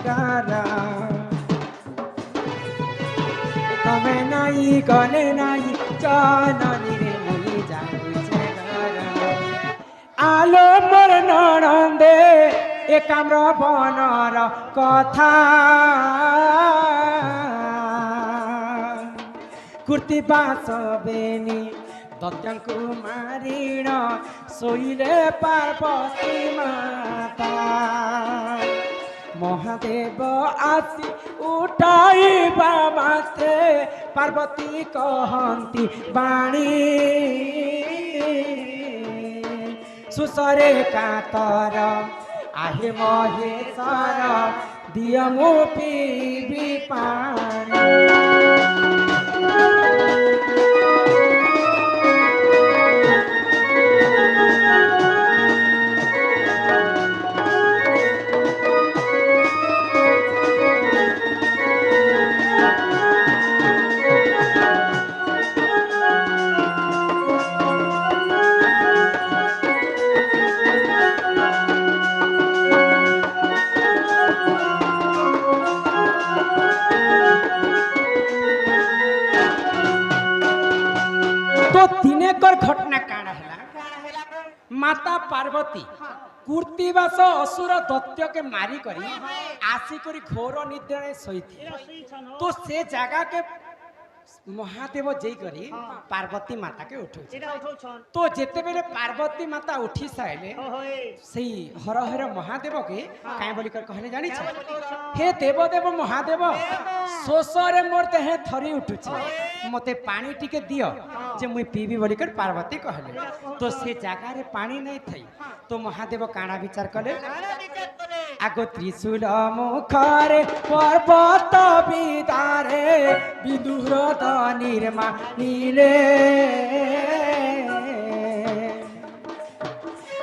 गारा तमे नाई गले नाई जननी रे मुई जाऊचे गारा आलो मोर नणंदे एकाम्र बनर कथा कुर्ती बास बेनी दत्यांकु मारिण सोइले पार्वती माता महादेव आसी उठाइबा मात्रे पार्वती कहंती बाणी सुसरे कातर आहे महेश्वर दिय मो पीबी पानी घटना काण है माता पार्वती कुर्तीवास असुर दैत्य के मारी करी आसिक घोर निद्रा सोई तो से जगह के महादेव जई करी पार्वती माता के उठौ तो जेते बेले पार्वती माता उठी साइले सही हर हर महादेव के काहे बोली कर कहले जानि छ हे देव देव महादेव सोसरे मोर देह थरी उठुछ मते पानी टिके दियो जे मुई पीबी बोली कर पार्वती कहले तो से जगह रे पानी नहीं थई तो महादेव काना विचार कले आगो त्रिशूल मुखरे पर्वत बिदारे विदुर निर्मा नीले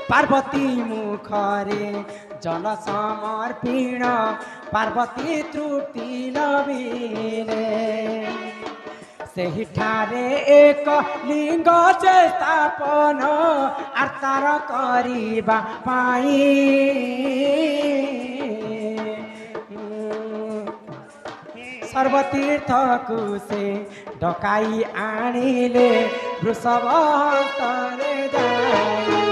पार्वती मुखरे जल समर्पिण पार्वती त्रुटि लभिले सेहिठारे एक लिंग स्थापन आर्तार करिबा पाई सर्वतीर्थ कुसे डकाई आनिले वृषभ तरे जाई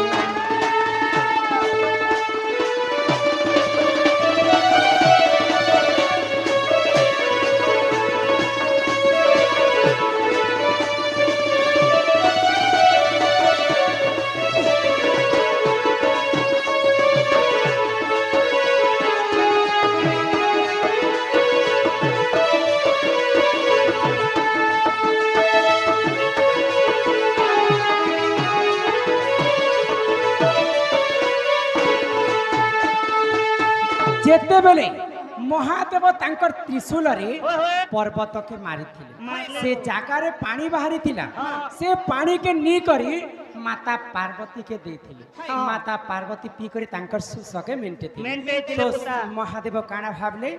जेते बेले महादेव तांकर त्रिशूल रे पर्वत के मारी थिले से जागा रे पानी बाहरी थिला से पानी के नी करी माता पार्वती के दे थिले माता पार्वती पी करी तांकर सुसके मेंटे थिले तो महादेव काना भाबले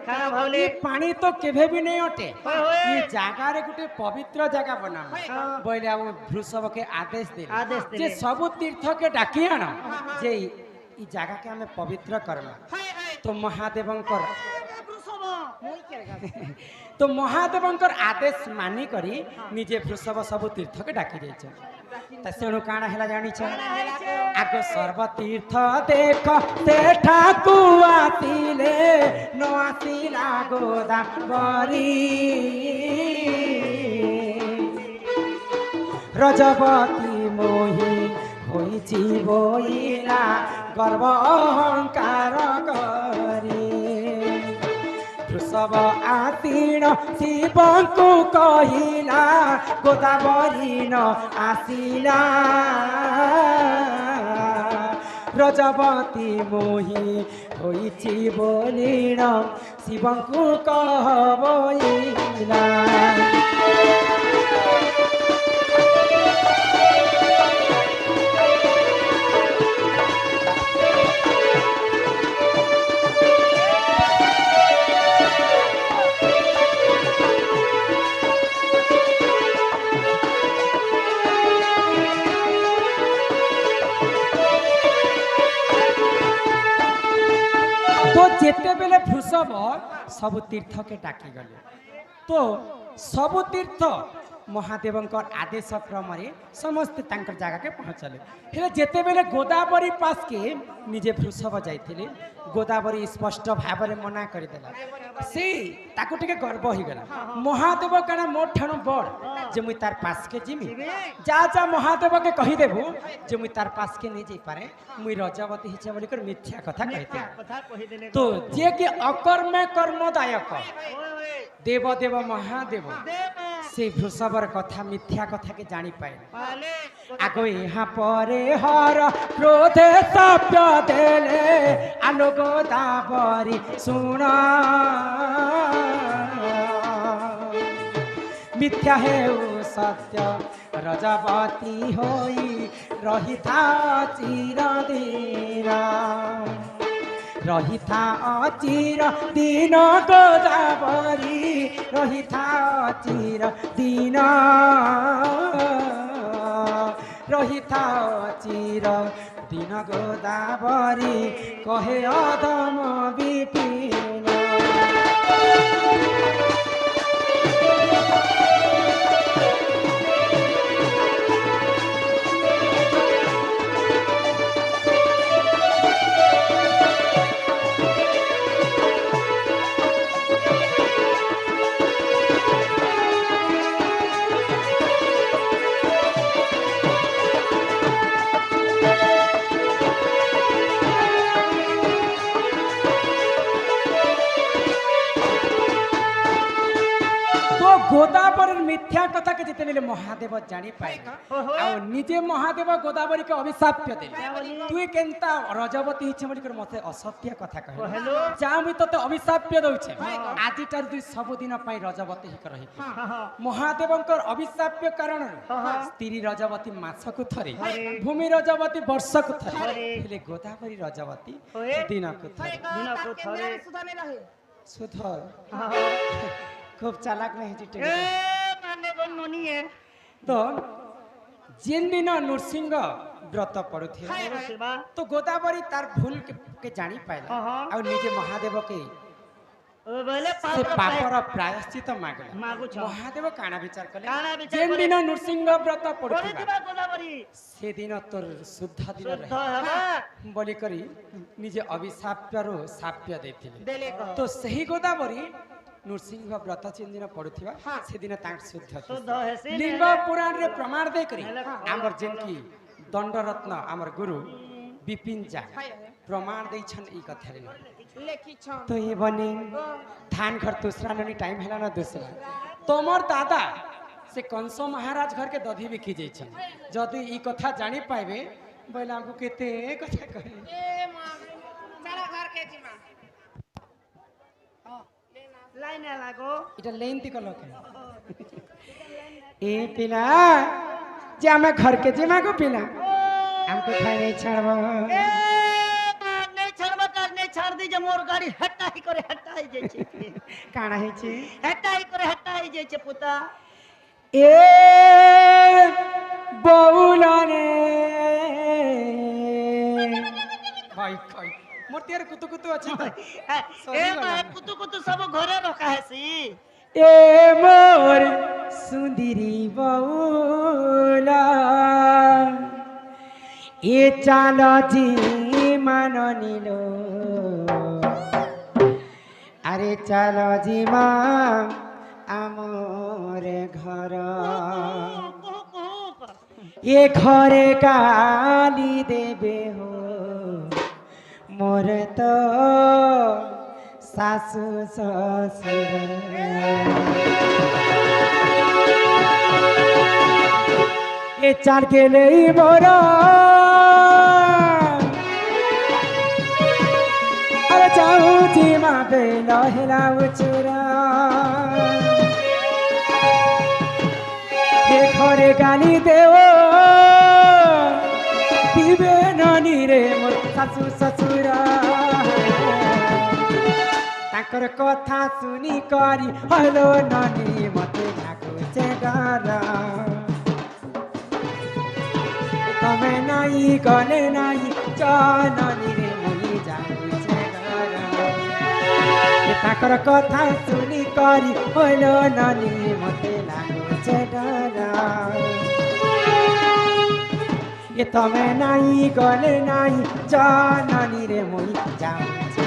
ये पानी तो केभे भी नहीं अटे ये जागा रे गुटे पवित्र जगह बना बोले अब वृषभ के आदेश दे जे सब तीर्थ के डाकी आना जे ई जगह के हमें पवित्र करला तो महादेवंकर तो महादेवंकर आदेश मानी करी निजे वृषभ सब तीर्थ के डाकी जाइछ तेणु काण है जानी आग सर्व तीर्थ देख से ठाकुर आसिले न आसिला गोदावरी रजवती मोही होइछि बोइला गर्व अहंकार करी वृषभ आसीन शिवंकु कहिला गोदावरी न आसिला रजवती मोही होइछि बोलिन शिवंकु कहबोइला जेते बेले वृषभ सब तीर्थ के डाकी गले तो सब तीर्थ महादेव आदेश क्रम समस्ते जगह के पहुँचले हेले जेते बेले गोदावरी पास के निजे वृषभ जाइथिले गोदावरी स्पष्ट भाव में मना करदेला से ताको टिके गर्व हो गला महादेव कण मो ठाणु बड़ जे मुई तार पास के जिमी जा जा महादेव के कहि देबू जे मुई तार पास के नहीं जाई पारे मुई रजवती हिचे बोली कर मिथ्या कथा कहते तो जे कि अकर्म कर्मदायक देव देव महादेव से वृषभर कथा मिथ्या कथा के जानी पाए आगो यहाँ परे हर क्रोधे सप्य देले आलो गोदावरी सुन मिथ्या है सत्य रजवती होई रही था चिरदिन रही था अचिर दिन गोदावरी रही था अचिर दिन रही था अचिर दिन गोदावरी कहे अधम विपिन गोदावरी मिथ्या कथा के जिते बेले महादेव जानी पाए आ निजे महादेव गोदावरी के अभिशाप्य देले तू केनता रजवती हिचे बोली कर मते असत्य कथा कहे जा मु तते अभिशाप्य दउछे आजि तार तू सब दिन पई रजवती हिक रही महादेवंकर अभिशाप्य कारण स्त्री रजवती मासकु थरे भूमि रजवती वर्षकु थरे हेले गोदावरी रजवती दिनको थरे सुधर खूब चालाक नहीं चिटे तो जिन दिन नृसिंह व्रत पड़ुथिले तो गोदावरी तार भूल के जानी पाइला और निजे महादेव के से पापर प्रायश्चित मागला महादेव काना विचार कले जिन दिन नृसिंह व्रत पड़ुथिबा गोदावरी से दिन तोर शुद्ध दिन रहे बोली करी निजे अभिशाप्य रो शाप्य देथिले तो सही गोदावरी नृसिंह व्रत जिन दिन पड़ुथिबा से दिन तांक शुद्ध लिंग पुराण रे प्रमाण दे करी हमर जेन की दंडरत्न हमर गुरु विपिन जा प्रमाण दै छन ई कथा रे लेखि छन तो ये बने धान घर दूसरा ननी टाइम हैला ना दूसरा तोमर दादा से कंस महाराज घर के दधी बिकी जाई छन जदी ई कथा जानी पाइबे बोला हमको केते कथा कहे ए मां चला घर के जिमा लाइन लागो इटा लेन ती कलो के ए पिला जे हमें घर के जिमा को पिला हमको खाई नहीं छड़बो ए नहीं छड़बो कर नहीं छाड़ दी जे मोर गाड़ी हटाई करे हटाई जे छे काना है छे हटाई करे हटाई जे छे पुता ए बौला ने भाई भाई मोर तेरे कुतु कुतु अछि ए मां कुतु कुतु सब घरे रखा है सी ए मोर सुंदरी बौला ए चालो जी मानो नीलो अरे चालो जी मां आमोर घर ये घरे गाली देबे हो मोर तो सासु ससुर ए चार के ले मोरा अरे जाऊ जी माँ पे लहला उचुरा ये घरे गाली देवो पीबे नानी रे मोर सासु ससुरा ताकर कथा सुनी करी हलो नानी मते ठाकुचे गारा तमे नाई गले नाई जाननी रे मुई जाऊचे गारा ताकर कथा सुनी करी होइल नानी मते लाଗୁছে डर ये तमे नाही गले नाही जाननी रे मुई जाऊছে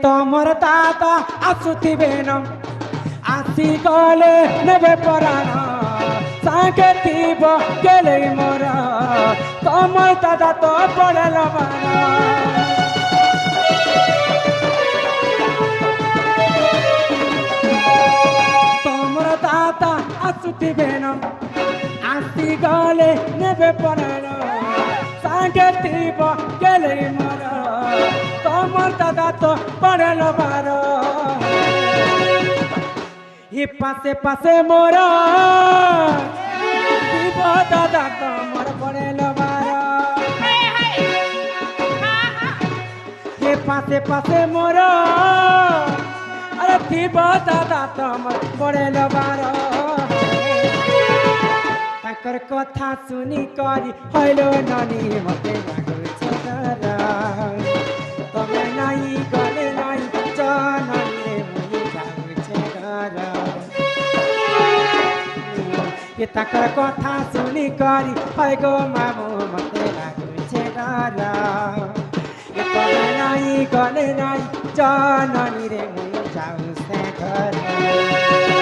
तमर दादा आसुथिबे न आसी गले नेबे पराण सांगे थीब गेले मोर तमर दादा तो पड़ल बाण तमर दादा आसुथिबे न आसी गले नेबे पराण सांगे थीब गेले मोर तमर दादा तो पड़ल बार ये पासे पासे मोर दादा तमर पड़ल बार ये पासे पासे मोर अरे थीब दादा तमर पड़ल बार ताकर कथा सुनी करी होइल नानी मते लाଗୁছে डर तमे नाही गले नाही जाननी रे मुई जाऊছে डर ये ताकर कथा सुनी करी होय गो मामू मते लाଗୁছে डर ये तमे नाही गले नाही जाननी रे मुई जाऊছে डर